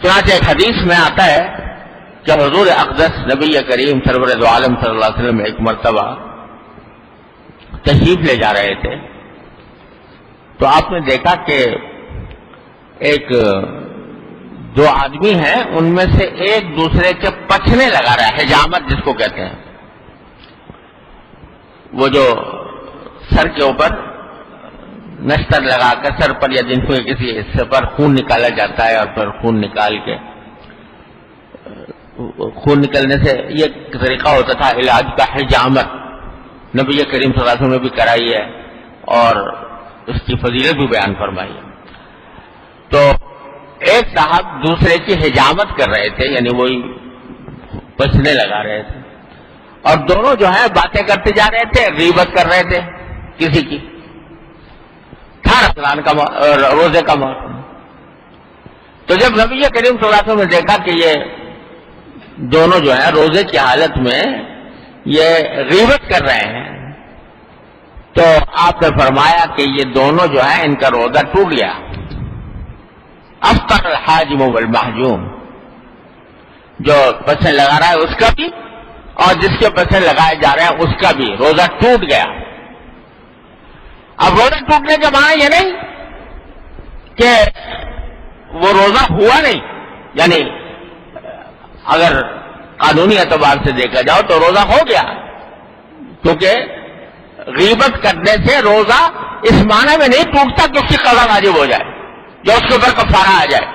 چنانچہ ایک حدیث میں آتا ہے کہ حضور اقدس نبی کریم سرور دو عالم صلی اللہ علیہ وسلم ایک مرتبہ تشریف لے جا رہے تھے، تو آپ نے دیکھا کہ ایک دو آدمی ہیں، ان میں سے ایک دوسرے کے پچھنے لگا رہا ہے، حجامت جس کو کہتے ہیں، وہ جو سر کے اوپر نشتر لگا کر سر پر یا جن کو کسی حصے پر خون نکالا جاتا ہے، اور پھر خون نکال کے خون نکلنے سے یہ ایک طریقہ ہوتا تھا علاج کا، حجامت نبی کریم صلی اللہ علیہ وسلم نے بھی کرائی ہے اور اس کی فضیلت بھی بیان فرمائی ہے۔ تو ایک صاحب دوسرے کی حجامت کر رہے تھے، یعنی وہی پچھنے لگا رہے تھے، اور دونوں جو ہے باتیں کرتے جا رہے تھے، غیبت کر رہے تھے کسی کی۔ تھا رمضان کا روزے کا موسم، تو جب نبی کریم صلی اللہ علیہ وسلم نے دیکھا کہ یہ دونوں جو ہیں روزے کی حالت میں یہ غیبت کر رہے ہیں، تو آپ نے فرمایا کہ یہ دونوں جو ہیں ان کا روزہ ٹوٹ گیا۔ افطر الحاجم والمحجوم، جو پسے لگا رہا ہے اس کا بھی اور جس کے پسے لگائے جا رہے ہیں اس کا بھی روزہ ٹوٹ گیا۔ اب روزہ ٹوٹنے کے معنی یہ نہیں کہ وہ روزہ ہوا نہیں، یعنی اگر قانونی اعتبار سے دیکھا جاؤ تو روزہ ہو گیا، کیونکہ غیبت کرنے سے روزہ اس معنی میں نہیں ٹوٹتا کہ اس کی قضا واجب ہو جائے یا اس کے اوپر کفارہ آ جائے،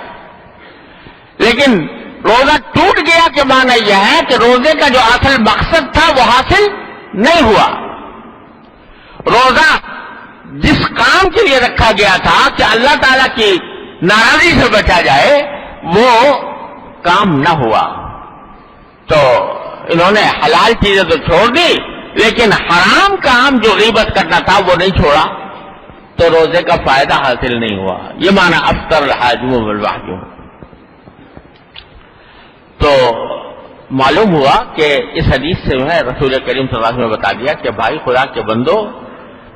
لیکن روزہ ٹوٹ گیا کے معنی یہ ہے کہ روزے کا جو اصل مقصد تھا وہ حاصل نہیں ہوا۔ روزہ جس کام کے لیے رکھا گیا تھا کہ اللہ تعالیٰ کی ناراضی سے بچا جائے، وہ کام نہ ہوا، تو انہوں نے حلال چیزیں تو چھوڑ دی لیکن حرام کام جو غیبت کرنا تھا وہ نہیں چھوڑا، تو روزے کا فائدہ حاصل نہیں ہوا۔ یہ معنی افطر الحاجم والمحجوم۔ تو معلوم ہوا کہ اس حدیث سے جو ہے رسول کریم صلی اللہ علیہ وسلم نے بتا دیا کہ بھائی خدا کے بندو،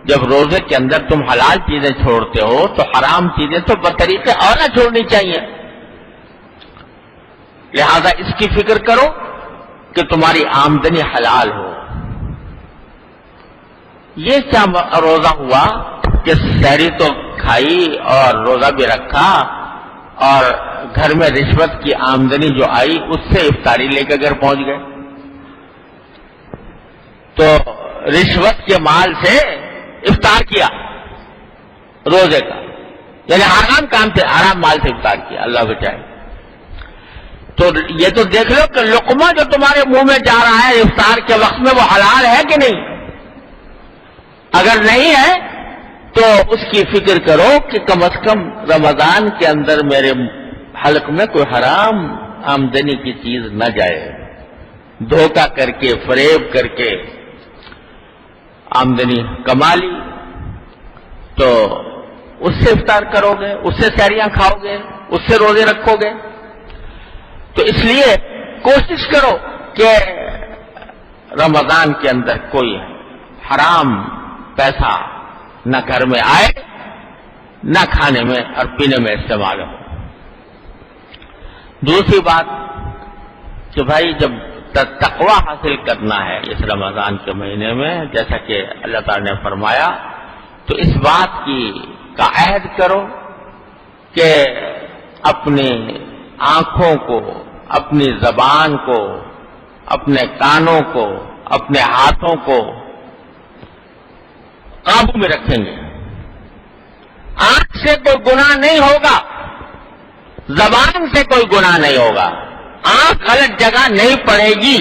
جب روزے کے اندر تم حلال چیزیں چھوڑتے ہو تو حرام چیزیں تو بطریقے اولا چھوڑنی چاہیے، لہذا اس کی فکر کرو کہ تمہاری آمدنی حلال ہو۔ یہ کیا روزہ ہوا کہ سحری تو کھائی اور روزہ بھی رکھا، اور گھر میں رشوت کی آمدنی جو آئی اس سے افطاری لے کے گھر پہنچ گئے، تو رشوت کے مال سے افطار کیا روزے کا، یعنی حرام کام سے، حرام مال سے افطار کیا، اللہ بچائے۔ تو یہ تو دیکھ لو کہ لقمہ جو تمہارے منہ میں جا رہا ہے افطار کے وقت میں وہ حلال ہے کہ نہیں، اگر نہیں ہے تو اس کی فکر کرو کہ کم از کم رمضان کے اندر میرے حلق میں کوئی حرام آمدنی کی چیز نہ جائے، دھوکہ کر کے فریب کر کے آمدنی کما لی تو اس سے افطار کرو گے، اس سے سحریاں کھاؤ گے، اس سے روزے رکھو گے۔ تو اس لیے کوشش کرو کہ رمضان کے اندر کوئی حرام پیسہ نہ گھر میں آئے، نہ کھانے میں اور پینے میں استعمال ہو۔ دوسری بات کہ بھائی جب تقوی حاصل کرنا ہے اس رمضان کے مہینے میں، جیسا کہ اللہ تعالی نے فرمایا، تو اس بات کا عہد کرو کہ اپنی آنکھوں کو، اپنی زبان کو، اپنے کانوں کو، اپنے ہاتھوں کو قابو میں رکھیں گے۔ آنکھ سے کوئی گناہ نہیں ہوگا، زبان سے کوئی گناہ نہیں ہوگا، آنکھ غلط جگہ نہیں پڑے گی،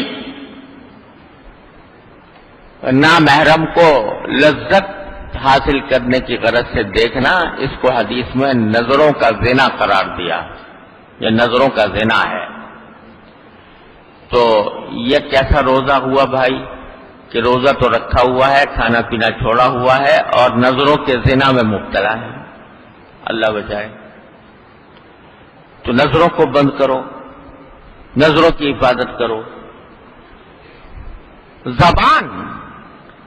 نامحرم کو لذت حاصل کرنے کی غرض سے دیکھنا، اس کو حدیث میں نظروں کا زنا قرار دیا، یہ نظروں کا زنا ہے۔ تو یہ کیسا روزہ ہوا بھائی کہ روزہ تو رکھا ہوا ہے، کھانا پینا چھوڑا ہوا ہے اور نظروں کے زنا میں مبتلا ہے، اللہ بچائے۔ تو نظروں کو بند کرو، نظروں کی حفاظت کرو۔ زبان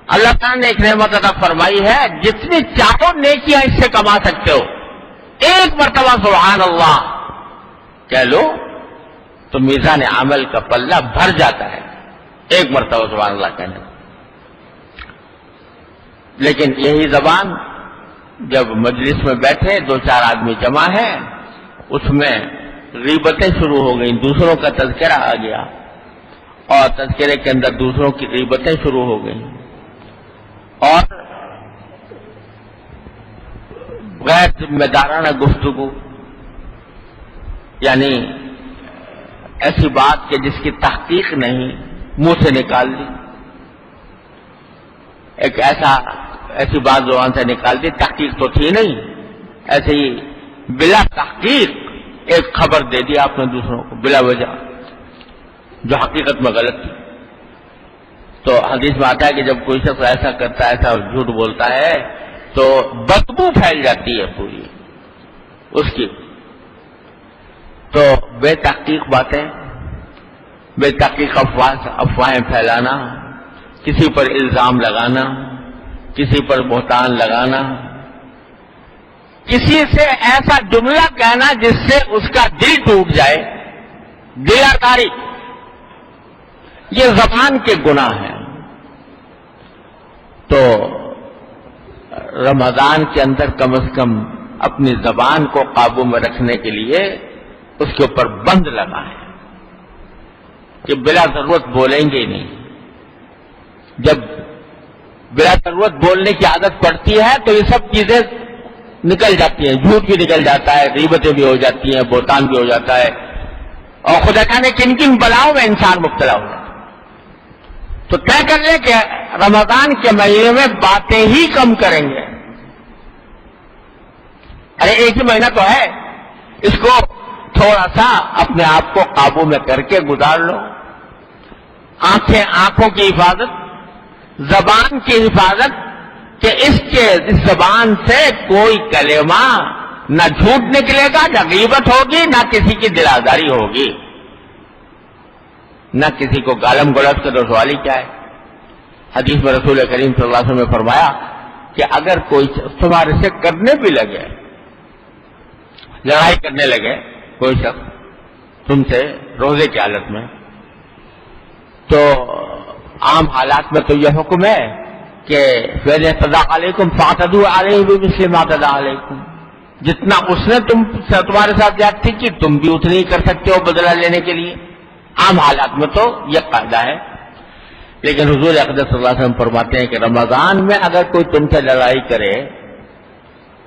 اللہ تعالیٰ نے ایک نعمت عطا فرمائی ہے، جتنی چاہو نیکیاں اس سے کما سکتے ہو۔ ایک مرتبہ سبحان اللہ کہہ لو تو میزان عمل کا پلہ بھر جاتا ہے ایک مرتبہ سبحان اللہ کہنے. لیکن یہی زبان جب مجلس میں بیٹھے 2-4 آدمی جمع ہیں، اس میں غیبتیں شروع ہو گئیں، دوسروں کا تذکرہ آ گیا اور تذکرے کے اندر دوسروں کی غیبتیں شروع ہو گئیں اور غیر ذمہ دارانہ گفتگو، یعنی ایسی بات کہ جس کی تحقیق نہیں منہ سے نکال دی، ایک ایسی بات زبان سے نکال دی، تحقیق تو تھی نہیں، ایسے ہی بلا تحقیق ایک خبر دے دی آپ نے دوسروں کو بلا وجہ جو حقیقت میں غلط تھی. تو حدیث میں آتا ہے کہ جب کوئی شخص ایسا کرتا ہے، ایسا جھوٹ بولتا ہے تو بدبو پھیل جاتی ہے پوری اس کی. تو بے تحقیق باتیں، بے تحقیق افواہیں پھیلانا، کسی پر الزام لگانا، کسی پر بہتان لگانا، کسی سے ایسا جملہ کہنا جس سے اس کا دل ٹوٹ جائے، دلداری، یہ زبان کے گناہ ہیں. تو رمضان کے اندر کم از کم اپنی زبان کو قابو میں رکھنے کے لیے اس کے اوپر بند لگائیں کہ بلا ضرورت بولیں گے ہی نہیں. جب بلا ضرورت بولنے کی عادت پڑتی ہے تو یہ سب چیزیں نکل جاتی ہیں، جھوٹ بھی نکل جاتا ہے، غیبتیں بھی ہو جاتی ہیں، بہتان بھی ہو جاتا ہے، اور خدا جانے کن کن بلاؤں میں انسان مبتلا ہو جاتا ہے. تو طے کر لیں کہ رمضان کے مہینے میں باتیں ہی کم کریں گے. ارے ایک ہی مہینہ تو ہے، اس کو تھوڑا سا اپنے آپ کو قابو میں کر کے گزار لو. آنکھوں کی حفاظت، زبان کی حفاظت کہ اس زبان سے کوئی کلمہ نہ جھوٹ نکلے گا، نہ غیبت ہوگی، نہ کسی کی دل آزاری ہوگی، نہ کسی کو گالم گلوچ کا رسوالی کیا ہے. حدیث میں رسول کریم صلی اللہ علیہ وسلم نے فرمایا کہ اگر کوئی تمہارے سے کرنے بھی لگے، لڑائی کرنے لگے کوئی شخص تم سے روزے کی حالت میں، تو عام حالات میں تو یہ حکم ہے کہ فَإِنِ اعْتَدَىٰ عَلَيْكُمْ فَاعْتَدُوا عَلَيْهِ بِمِثْلِ مَا اعْتَدَىٰ عَلَيْكُمْ. جتنا اس نے تمہارے ساتھ زیادتی کی تم بھی اتنی ہی کر سکتے ہو بدلہ لینے کے لیے. عام حالات میں تو یہ قاعدہ ہے. لیکن حضور اقدس صلی اللہ علیہ وسلم فرماتے ہیں کہ رمضان میں اگر کوئی تم سے لڑائی کرے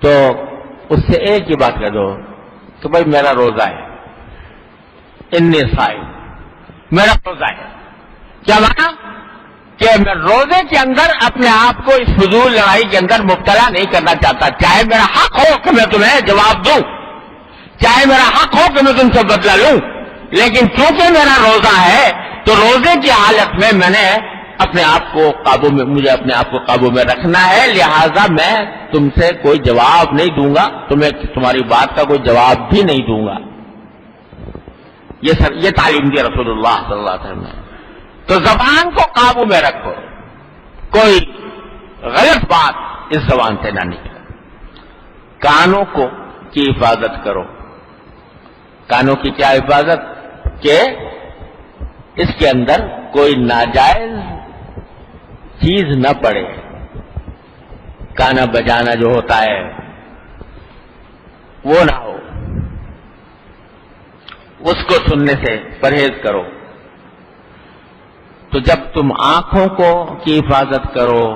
تو اس سے ایک ہی بات کہہ دو کہ بھائی میرا روزہ ہے، انی صائم، میرا روزہ ہے. کیا مانا کہ میں روزے کے اندر اپنے آپ کو اس فضول لڑائی کے اندر مبتلا نہیں کرنا چاہتا. چاہے میرا حق ہو کہ میں تمہیں جواب دوں، چاہے میرا حق ہو کہ میں تم سے بدلہ لوں، لیکن چونکہ میرا روزہ ہے تو روزے کی حالت میں میں نے اپنے آپ کو قابو میں، مجھے اپنے آپ کو قابو میں رکھنا ہے، لہذا میں تم سے کوئی جواب نہیں دوں گا، تمہیں تمہاری بات کا کوئی جواب بھی نہیں دوں گا. یہ تعلیم دی رسول اللہ صلی اللہ علیہ وسلم نے. تو زبان کو قابو میں رکھو، کوئی غلط بات اس زبان سے نہ نکلے. کانوں کی حفاظت کرو. کانوں کی کیا حفاظت؟ کہ اس کے اندر کوئی ناجائز چیز نہ پڑے. گانا بجانا جو ہوتا ہے وہ نہ ہو، اس کو سننے سے پرہیز کرو. تو جب تم آنکھوں کی حفاظت کرو،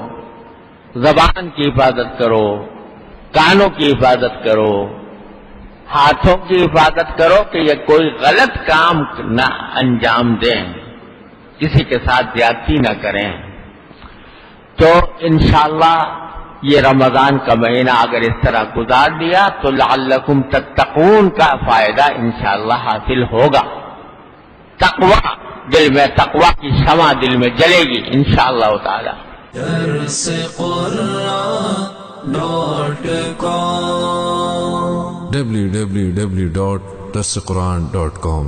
زبان کی حفاظت کرو، کانوں کی حفاظت کرو، ہاتھوں کی حفاظت کرو کہ یہ کوئی غلط کام نہ انجام دیں، کسی کے ساتھ زیادتی نہ کریں، تو انشاءاللہ یہ رمضان کا مہینہ اگر اس طرح گزار دیا تو لعلکم تتقون کا فائدہ انشاءاللہ حاصل ہوگا. تقوی دل میں، تقوی کی شمع دل میں جلے گی انشاءاللہ تعالی. www.darsequran.com